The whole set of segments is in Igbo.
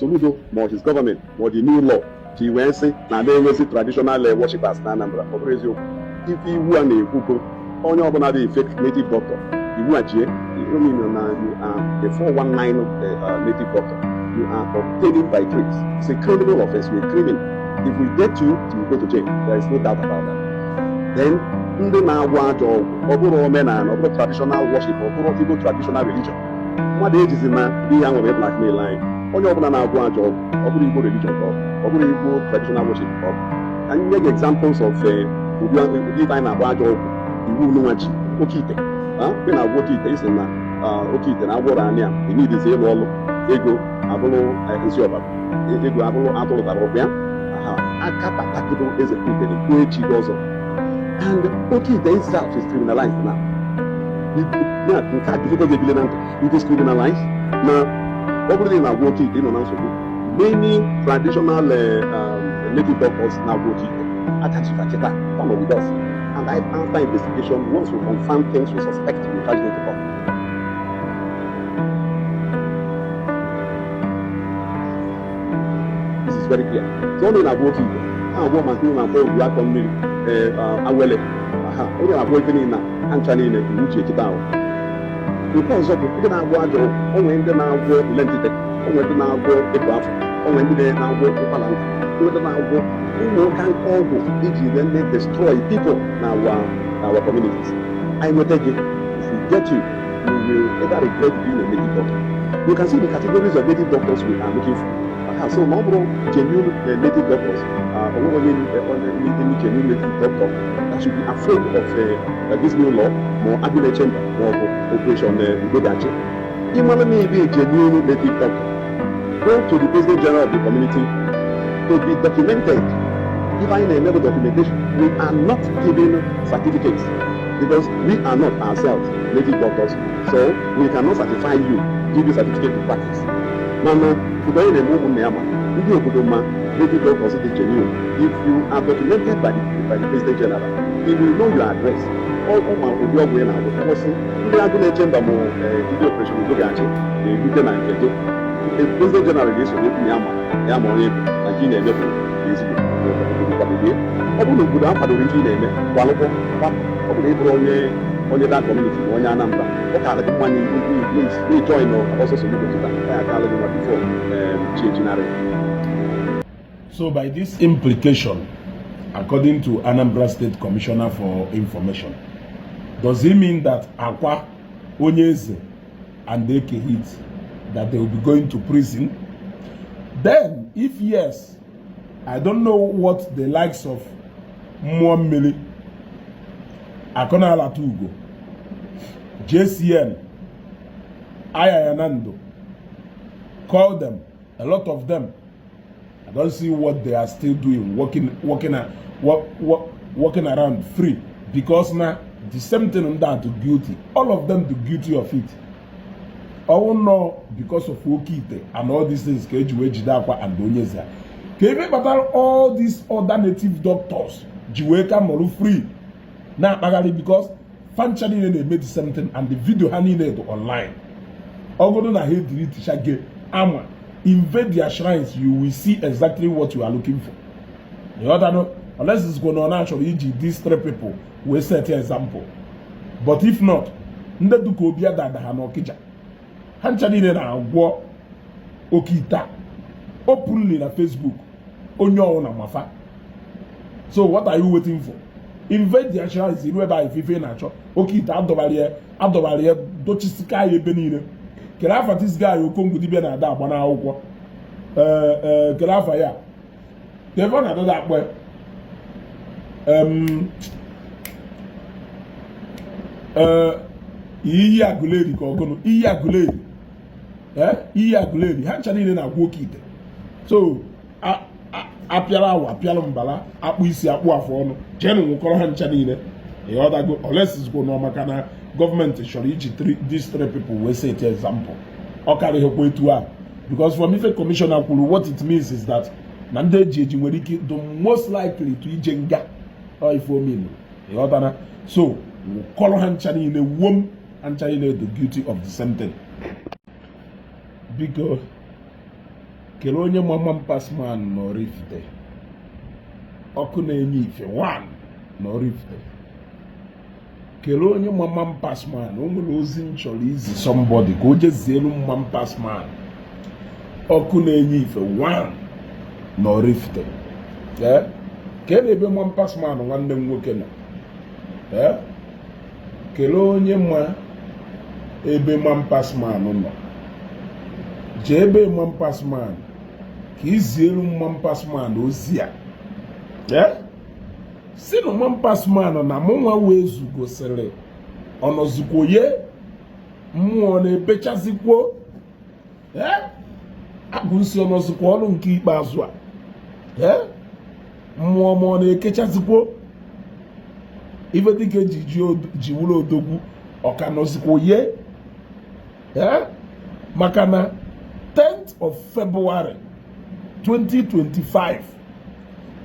Soludo or his government or the new law ji wee sị na na-enwezi traditional worshipers na Anambra. Ọ bụrụ eziokwu. Ife iwu a na-ekwugo onye ọbụla dị fake native doctor iwu a jie na you are a 419 native doctor. You are obtaining by trade. It's a criminal offense. You're a criminal. If we get you, you go to jail. There is no doubt about that. Then ndị na-agwọ ajọ ọgwụ ọ bụrụ omenala ọ bụrụ traditional worship ọ bụrụ Igbo traditional religion mmadụ ejizi na ihe a nwere blackmail anyị onye ọbụla na-agwọ ajọ ọgwụ ọ bụrụ Igbo religion ọ bụrụ Igbo traditional worship ọ anyị nye gị examples of ụdị ife anyị na-agwọ ajọ ọgwụ iwu n'nwa ji oke ite ị na-agwọ oke ite isi na oke ite na-agwọrọ anyị a enidizi ịlụ ọlụ ego abụrụ nsị ọbara ego abụrụ atụrụtara ọbịa aka patakido eze kwutere kwuo echi gị ọzọ. And okay, the itself is criminalized now. It is criminalized. Now, everything now working, many traditional native doctors now working. Come with us. And after investigation, once we confirm things we suspect, we charge them to court. This is very clear. So only now working. I want my people and you are coming. Awele onye na-agwọ ife niile na ncha niile iwu ji echeta ahụ. Nke ọzọ bụ ndị na-agwọ ajọ onwe ndị na-agwọ ule ntịtị onwe ndị na-agwọ ịpụ afọ onwe ndị na-agwọ ụkwara nta onwe ndị na-agwọ ụmụ ụka nke ọgwụ iji ndị destroy people na our communities. I nweta gị, if we get you, you will either regret being a native doctor. You can see the categories of native doctors we are looking for. So ọ bụrụ genuine native doctors only genuine native doctor that should be afraid of this new law more argument chamber or operation Ugodachi. Even maybe a genuine native doctor go to the President General of the community to be documented. If I enable documentation, we are not giving certificates because we are not ourselves native doctors, so we cannot certify you, give you certificate to practice. Mama, today the move native doctors is genuine. If you are documented by the President General, he will know your address. All my audio way now, because we are going to chamber more video operation with Gogachi, the Lieutenant Keto. The President General is with Yama, Nigeria, is good up at the region, only that community, one number. Okay, the money we join also solution to that. I before changing. So by this implication, according to Anambra State Commissioner for Information, does it mean that Ákwà, Onyeze, and hite that they will be going to prison? Then, if yes, I don't know what the likes of Muammili, Akona Alatugo, JCN, Ayayanando, call them, a lot of them. I don't see what they are still doing, walking around free, because now the same thing on that to guilty. All of them to guilty of it. Oh no, because of Okite and all these things, Ákwà and onyeze. But all these other native doctors, Jiweka Moru free. Now, because Fanchani they made the same thing and the video handed online. Ogodo na hate delete shage ama. Invade their shrines, you will see exactly what you are looking for. You know, unless it's going on actually, these three people will set an example. But if not, ndedu ko bia dada hanokija. Hanchani na agwo okita openly na Facebook. Onyo na mafa. So what are you waiting for? Invade their shrines in whereby if you nacho okita adobaliye dochisika ebe niile. Kelafa this guy who come to the na ada agbana akwụkwọ kelafa ya devon na ada akpọ iyi aguleri ka ogono iyi aguleri ha ncha niile na-agwọ oke ite. So apịara awa apịara mbala akpụ isi akpụ afọ ọnụ jenu nwụkọrọ ha ncha niile ịghọtago unless is go no maka na government should each these three people will say an example. Okay, because from Ife Commissioner Kulu, what it means is that Nande Jeji the most likely to Ijenga or if we mean. So call Hanchani in a womb and China the duty of the same thing. Because kelee onye mama mpasman n'Oraifite. Ọkụ na-enye ife 1 n'Oraifite. Kelee onye mama mpasman. O nwere ozi m chọrọ izi somebody ka o jezielu mma mpasman. Ọkụ na-enye ife 1 n'Oraifite. Ka ebe mma mpasman nwanne m nwoke nọ. Kelee onye ma ebe mma mpasman nọ. Jee ebe mma mpasman ka izielu mma mpasman ozi a. Si na mma mpasman na mụ nwa wee zugosiri ọnọzikwo ye mmụọ na-ebechazikwo abụsi ọnọzikwo ọrụ nke ikpeazụ a mmụọ ma ọ na-ekechazikwo ife dịka ji wụrụ odogwu ọka nọzikwo ye maka na 10th of February 2025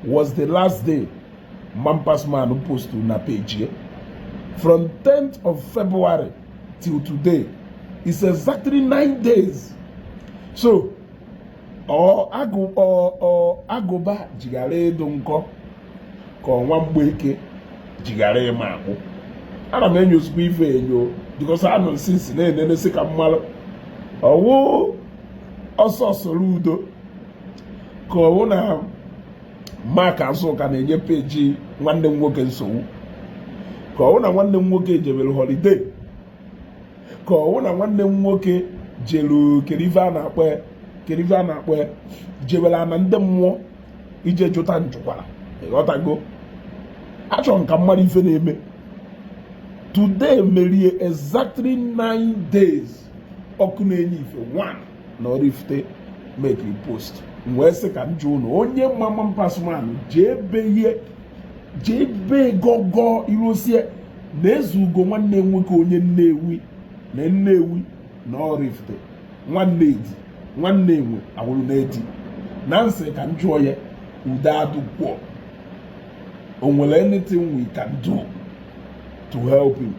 was the last day Mampasman posted na page. From 10th of February till today, it's exactly 9 days. So, agụba jigara edo nkọ ka ọnwa mgbeke jigara ịma akpụ. Ana m enyozikwa ife enyo because anọ since na-enenesi ka mmalụ ọwụ ọsọ soro udo ka ọwụ na Maka Nsụka na-enye peji nwanne m nwoke nsogbu ka ọwụ na nwanne m nwoke jebere holiday ka ọwụ na nwanne m nwoke jelu kerive a na-akpọ jebere ana ndị mmụọ ije jụta njukwara ịghọtago achọ nka mmadụ ife na-eme today merie exactly 9 days ọkụ na-enye ife 1 n'Oraifite make a post wee sị ka njụ ụlọ onye mama mpasman jee be gogo irosie na-ezu ugo nwanne nwoke onye Nnewi na Oraifite nwanne enwe awụrụ na-edi na nsị ka njụọ ya ude adụkwọ o nwere anything we can do to help him?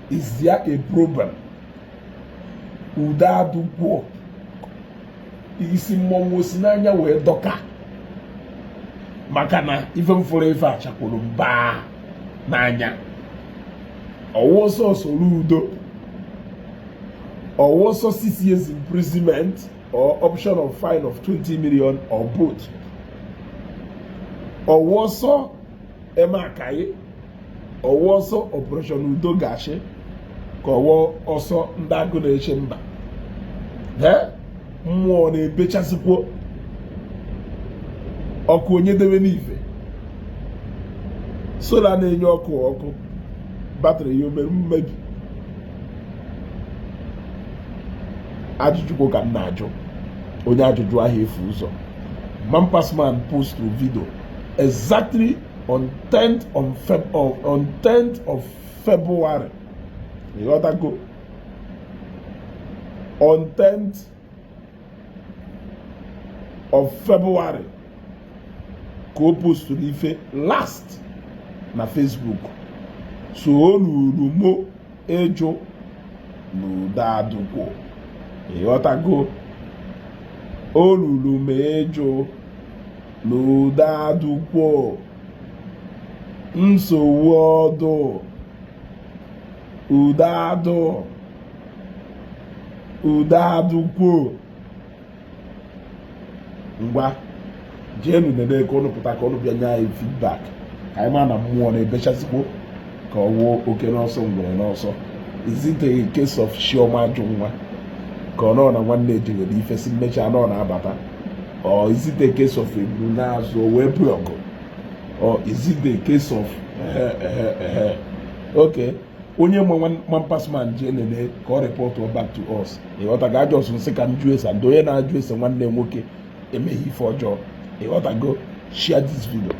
Is there a problem? Ude adụkwọ isi mmọnwụ osi n'anya wee dọka maka na ife mfụrụ ife achakwuru mba n'anya ọwụ ọsọ soro udo ọwụ ọsọ 6 years imprisonment or option of fine of 20 million or both ọwụ ọsọ emakaye ọwụ ọsọ operation udo gashi ka ọwụ ọsọ ndị agụ na-eche mba mmụọ na-ebechasịkwo ọkụ onye debe n'ife sola na-enye ọkụ batrị ya omere mmebi ajụjụ ka m na-ajụ onye ajụjụ ahụ efu ụzọ Mampasman post video exactly on 10th of February ịghọtago on 10th of February ka o posturu ife last na Facebook so o luru mo ejo n'ụda adụkwọ ịghọtago o luru m ejo n'ụda adụkwọ nsogbu ọdụ ụda adụkwọ ngwa jenu nene ka ọnụ pụta ka ọnụ bịa nye anyị feedback ka anyị ma na mmụọ na-ebechazikwo ka ọ wụọ oke n'ọsọ ngwere n'ọsọ. Is it a case of Chioma ajụ nwa ka ọ nọ na nwanne ejeghere ife si mmecha nọ na-abata, or is it a case of eburu n'azụ o wee bụ ọgụ, or is it a case of okay onye nwe Mampasman jee nene ka ọ report back to us. ịghọta ga ajọ ọsụ nsị ka njụ esa ndị onye na-ajụ ese nwanne nwoke emeghị ife ọjọọ. ịghọtago, share this video.